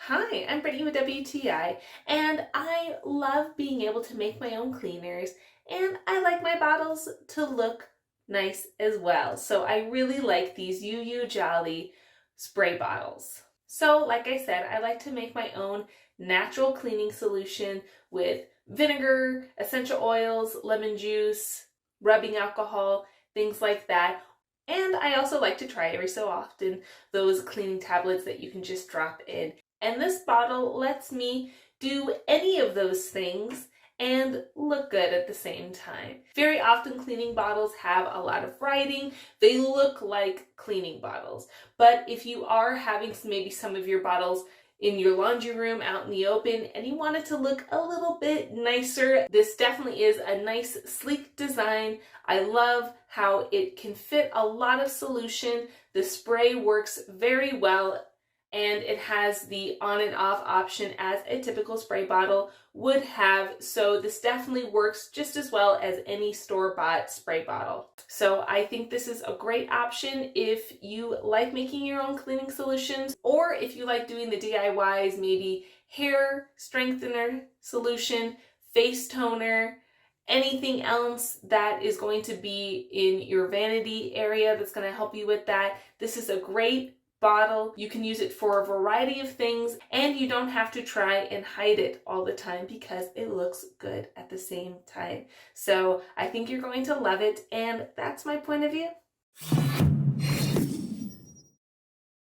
Hi, I'm Brittany with WTI, and I love being able to make my own cleaners, and I like my bottles to look nice as well. So I really like these UUJOLY spray bottles. So like I said, I like to make my own natural cleaning solution with vinegar, essential oils, lemon juice, rubbing alcohol, things like that. And I also like to try every so often those cleaning tablets that you can just drop in. And this bottle lets me do any of those things and look good at the same time. Very often cleaning bottles have a lot of writing. They look like cleaning bottles. But if you are having maybe some of your bottles in your laundry room out in the open and you want it to look a little bit nicer, this definitely is a nice sleek design. I love how it can fit a lot of solution. The spray works very well, and it has the on and off option as a typical spray bottle would have. So this definitely works just as well as any store-bought spray bottle. So I think this is a great option if you like making your own cleaning solutions, or if you like doing the DIYs, maybe hair strengthener solution, face toner, anything else that is going to be in your vanity area that's going to help you with that. This is a great bottle. You can use it for a variety of things, and you don't have to try and hide it all the time because it looks good at the same time. So I think you're going to love it, and that's my point of view.